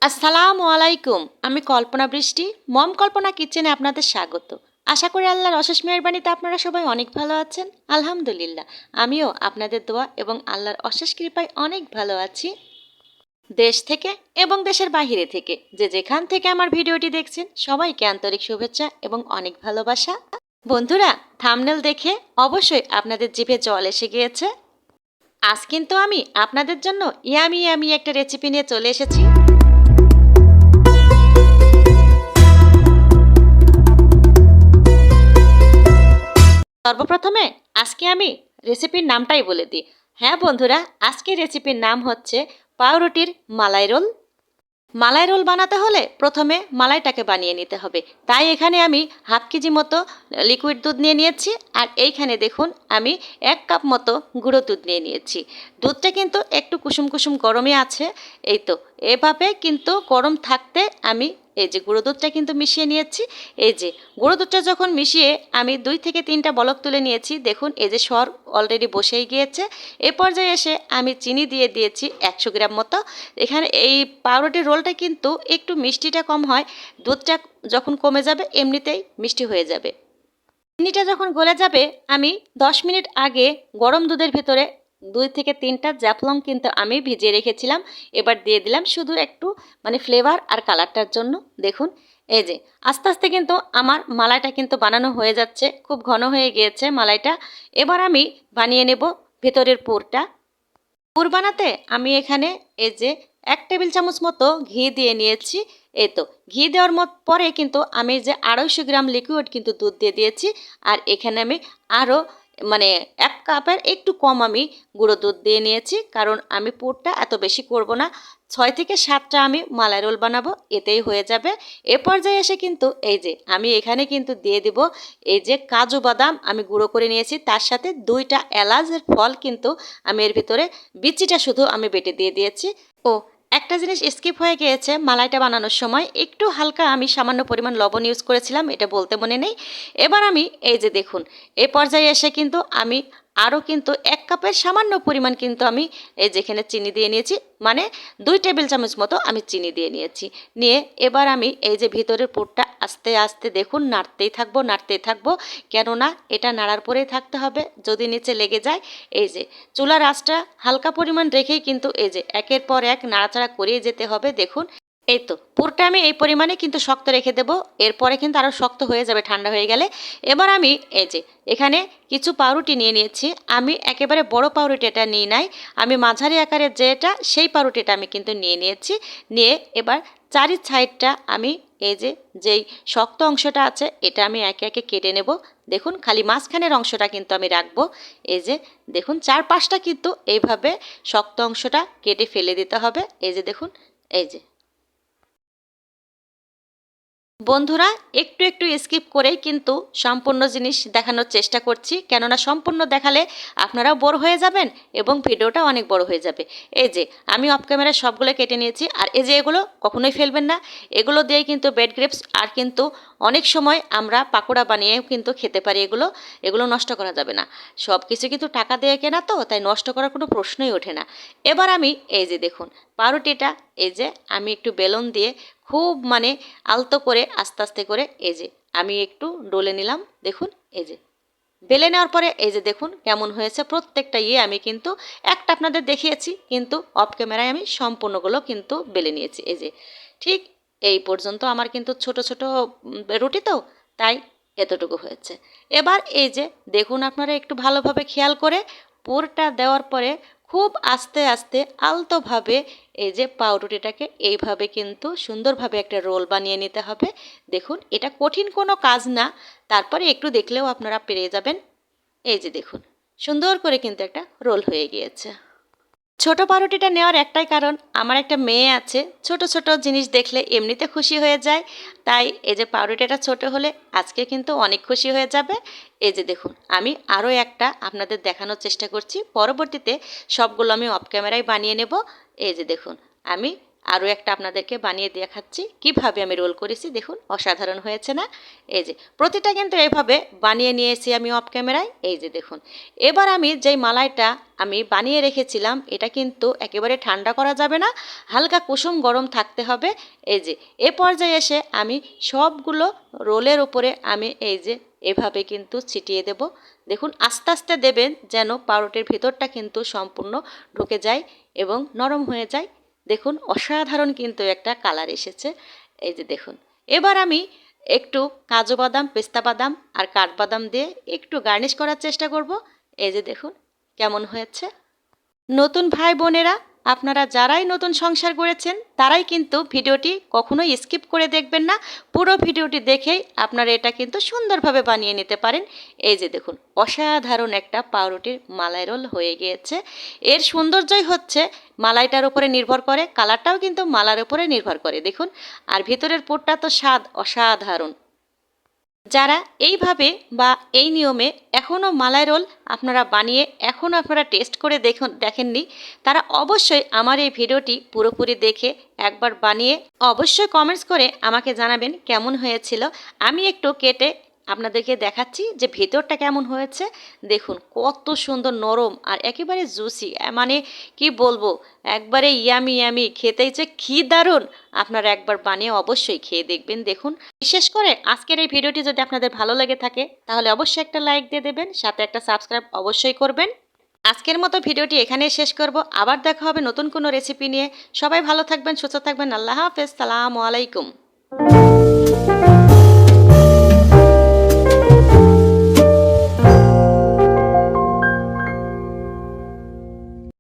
আসসালামু আলাইকুম। আমি কল্পনা বৃষ্টি, মম কল্পনা কিচেনে আপনাদের স্বাগত। আশা করি আল্লাহর অশেষ মেহেরবানিতে আপনারা সবাই অনেক ভালো আছেন। আলহামদুলিল্লাহ, আমিও আপনাদের দোয়া এবং আল্লাহর অশেষ কৃপায় অনেক ভালো আছি। দেশ থেকে এবং দেশের বাহিরে থেকে যে যেখান থেকে আমার ভিডিওটি দেখছেন সবাইকে আন্তরিক শুভেচ্ছা এবং অনেক ভালোবাসা। বন্ধুরা, থাম্বনেল দেখে অবশ্যই আপনাদের জিভে জল এসে গিয়েছে। আজ কিন্তু আমি আপনাদের জন্য ইয়ামি ইয়ামি একটা রেসিপি নিয়ে চলে এসেছি। সর্বপ্রথমে আজকে আমি রেসিপির নামটাই বলে দিই। হ্যাঁ বন্ধুরা, আজকের রেসিপির নাম হচ্ছে পাউরুটির মালাই রোল। মালাই রোল বানাতে হলে প্রথমে মালাইটাকে বানিয়ে নিতে হবে। তাই এখানে আমি হাফ কেজি মতো লিকুইড দুধ নিয়ে নিয়েছি। আর এইখানে দেখুন আমি 1 কাপ মতো গুঁড়ো দুধ নিয়ে নিয়েছি। দুধটা কিন্তু একটু কুসুম কুসুম গরমই আছে। এই তো এভাবে কিন্তু গরম থাকতে আমি এই যে গুঁড়ো দুধটা কিন্তু মিশিয়ে নিয়েছি। এই যে গুঁড়ো দুধটা যখন মিশিয়ে আমি 2 থেকে 3টা বলক তুলে নিয়েছি, দেখুন এই যে সর অলরেডি বসেই গিয়েছে। এ পর্যায়ে এসে আমি চিনি দিয়ে দিয়েছি 100 গ্রাম মতো। এখানে এই পাউরুটির রোলটা কিন্তু একটু মিষ্টিটা কম হয়। দুধটা যখন কমে যাবে এমনিতেই মিষ্টি হয়ে যাবে। চিনিটা যখন গলে যাবে আমি 10 মিনিট আগে গরম দুধের ভিতরে 2 থেকে 3টা জাফলং কিন্তু আমি ভিজিয়ে রেখেছিলাম। এবার দিয়ে দিলাম শুধু একটু ফ্লেভার আর কালারটার জন্য। দেখুন এই যে আস্তে আস্তে কিন্তু আমার মালাইটা কিন্তু বানানো হয়ে যাচ্ছে, খুব ঘন হয়ে গিয়েছে মালাইটা। এবার আমি বানিয়ে নেব ভেতরের পুরটা। পুর বানাতে আমি এখানে এই যে 1 টেবিল চামচ মতো ঘি দিয়ে নিয়েছি। এই তো ঘি দেওয়ার পরে কিন্তু আমি যে 250 গ্রাম লিকুইড কিন্তু দুধ দিয়ে দিয়েছি। আর এখানে আমি আরও 1 কাপের একটু কম আমি গুঁড়ো দুধ দিয়ে নিয়েছি, কারণ আমি পুরটা এত বেশি করব না। 6 থেকে 7টা আমি মালাই রোল বানাবো, এতেই হয়ে যাবে। এ পর্যায়ে এসে কিন্তু এই যে আমি এখানে কিন্তু দিয়ে দিব এই যে কাজু বাদাম আমি গুঁড়ো করে নিয়েছি, তার সাথে 2টা এলাচের ফল কিন্তু আমি এর ভিতরে বিচিটা শুধু আমি বেটে দিয়ে দিয়েছি। ও একটা জিনিস স্কিপ হয়ে গিয়েছে, মালাইটা বানানোর সময় একটু হালকা আমি সামান্য পরিমাণ লবণ ইউজ করেছিলাম, এটা বলতে মনে নেই। এবার আমি এই যে দেখুন এই পর্যায়ে এসে কিন্তু আমি আরও কিন্তু 1 কাপের সামান্য পরিমাণ কিন্তু আমি এই যেখানে চিনি দিয়ে নিয়েছি, 2 টেবিল চামচ মতো আমি চিনি দিয়ে নিয়েছি। নিয়ে এবার আমি এই যে ভিতরের পুরটা আস্তে আস্তে দেখুন নাড়তেই থাকবো, কেননা এটা নাড়ার পরেই থাকতে হবে, যদি নিচে লেগে যায়। এই যে চুলার আঁচটা হালকা পরিমাণ রেখেই কিন্তু এই যে একের পর এক নাড়াচাড়া করিয়ে যেতে হবে। দেখুন এই তো পুরটা আমি এই পরিমাণে কিন্তু শক্ত রেখে দেব, এরপরে কিন্তু আরও শক্ত হয়ে যাবে ঠান্ডা হয়ে গেলে। এবার আমি এই যে এখানে কিছু পাউরুটি নিয়ে নিয়েছি। আমি একেবারে বড় পাউরুটিটা নিয়ে নাই, আমি মাঝারি আকারের যেটা সেই পাউরুটিটা আমি কিন্তু নিয়ে নিয়েছি। নিয়ে এবার চারি সাইডটা আমি এই যে যেই শক্ত অংশটা আছে এটা আমি একে একে কেটে নেব। দেখুন খালি মাঝখানের অংশটা কিন্তু আমি রাখবো। এই যে দেখুন 4-5টা কিন্তু এইভাবে শক্ত অংশটা কেটে ফেলে দিতে হবে। এই যে দেখুন এই যে বন্ধুরা, একটু একটু স্কিপ করেই কিন্তু সম্পূর্ণ জিনিস দেখানোর চেষ্টা করছি, কেননা সম্পূর্ণ দেখালে আপনারাও বোর হয়ে যাবেন এবং ভিডিওটা অনেক বড় হয়ে যাবে। এই যে আমি অফ ক্যামেরায় সবগুলো কেটে নিয়েছি। আর এই যে এগুলো কখনোই ফেলবেন না, এগুলো দিয়ে কিন্তু ব্রেড ক্রাম্বস আর কিন্তু অনেক সময় আমরা পাকোড়া বানিয়েও কিন্তু খেতে পারি। এগুলো নষ্ট করা যাবে না। সব কিছু কিন্তু টাকা দিয়ে কেনা, তো তাই নষ্ট করার কোনো প্রশ্নই ওঠে না। এবার আমি এই যে দেখুন পাউরুটিটা এই যে আমি একটু বেলুন দিয়ে খুব আলতো করে আস্তে আস্তে করে এই যে আমি একটু ডলে নিলাম। দেখুন এই যে বেলে নেওয়ার পরে এই যে দেখুন কেমন হয়েছে। প্রত্যেকটা আমি কিন্তু একটা আপনাদের দেখিয়েছি, কিন্তু অফ ক্যামেরায় আমি সম্পূর্ণগুলো কিন্তু বেলে নিয়েছি। এই যে ঠিক এই পর্যন্ত আমার কিন্তু ছোট ছোট রুটি, তো তাই এতটুকু হয়েছে। এবার এই যে দেখুন আপনারা একটু ভালোভাবে খেয়াল করে পুরটা দেওয়ার পরে খুব আস্তে আস্তে আলতোভাবে এই যে পাউরুটিটাকে এইভাবে কিন্তু সুন্দরভাবে একটা রোল বানিয়ে নিতে হবে। দেখুন এটা কঠিন কোনো কাজ না, তারপরে একটু দেখলেও আপনারা পেরে যাবেন। এই যে দেখুন সুন্দর করে কিন্তু একটা রোল হয়ে গিয়েছে। ছোট পাউরুটিটা নেওয়ার একটাই কারণ, আমার একটা মেয়ে আছে, ছোট ছোট জিনিস দেখলে এমনিতে খুশি হয়ে যায়। তাই এই যে পাউরুটিটা ছোট হলে আজকে কিন্তু অনেক খুশি হয়ে যাবে। এই যে দেখুন আমি আরও একটা আপনাদের দেখানোর চেষ্টা করছি, পরবর্তীতে সবগুলো আমি অফ ক্যামেরায় বানিয়ে নেব। এই যে দেখুন আমি আরও একটা আপনাদেরকে বানিয়ে দেখাচ্ছি কিভাবে আমি রোল করেছি। দেখুন অসাধারণ হয়েছে না? এই যে প্রতিটা কিন্তু এভাবে বানিয়ে নিয়েছি আমি অফ ক্যামেরায়। এই যে দেখুন, এবার আমি যেই মালাইটা আমি বানিয়ে রেখেছিলাম এটা কিন্তু একেবারে ঠান্ডা করা যাবে না, হালকা কুসুম গরম থাকতে হবে। এই যে এ পর্যায়ে এসে আমি সবগুলো রোলের উপরে আমি এই যে এভাবে কিন্তু ছিটিয়ে দেব। দেখুন আস্তে আস্তে দেবেন যেন পাউরুটির ভিতরটা কিন্তু সম্পূর্ণ ঢুকে যায় এবং নরম হয়ে যায়। দেখুন অসাধারণ কিন্তু একটা কালার এসেছে। এই যে দেখুন, এবার আমি একটু কাজু বাদাম, পেস্তা বাদাম আর কাঠবাদাম দিয়ে একটু গার্নিশ করার চেষ্টা করব। এই যে দেখুন কেমন হয়েছে। নতুন ভাই বোনেরা, আপনারা যারাই নতুন সংসার করেছেন তারাই কিন্তু ভিডিওটি কখনোই স্কিপ করে দেখবেন না। পুরো ভিডিওটি দেখেই আপনারা এটা কিন্তু সুন্দরভাবে বানিয়ে নিতে পারেন। এই যে দেখুন অসাধারণ একটা পাউরুটির মালাই রোল হয়ে গিয়েছে। এর সৌন্দর্যই হচ্ছে মালাইটার উপরে নির্ভর করে, কালারটাও কিন্তু মালার উপরে নির্ভর করে। দেখুন আর ভিতরের পুরটা তো স্বাদ অসাধারণ। যারা এইভাবে বা এই নিয়মে এখনও মালাই রোল আপনারা বানিয়ে এখনও আপনারা টেস্ট করে দেখেননি, তারা অবশ্যই আমার এই ভিডিওটি পুরোপুরি দেখে একবার বানিয়ে অবশ্যই কমেন্টস করে আমাকে জানাবেন কেমন হয়েছিল। আমি একটু কেটে আপনাদেরকে দেখাচ্ছি যে ভেতরটা কেমন হয়েছে। দেখুন কত সুন্দর নরম আর একেবারে জুসি, মানে কি বলবো, একবারে ইয়ামি ইয়ামি, খেতেই যে কি দারুণ। আপনারা একবার বানিয়ে অবশ্যই খেয়ে দেখবেন। দেখুন বিশেষ করে আজকের এই ভিডিওটি যদি আপনাদের ভালো লেগে থাকে তাহলে অবশ্যই একটা লাইক দিয়ে দেবেন, সাথে একটা সাবস্ক্রাইব অবশ্যই করবেন। আজকের মতো ভিডিওটি এখানেই শেষ করব। আবার দেখা হবে নতুন কোনো রেসিপি নিয়ে। সবাই ভালো থাকবেন, সুস্থ থাকবেন। আল্লাহ হাফেজ, সালামু আলাইকুম।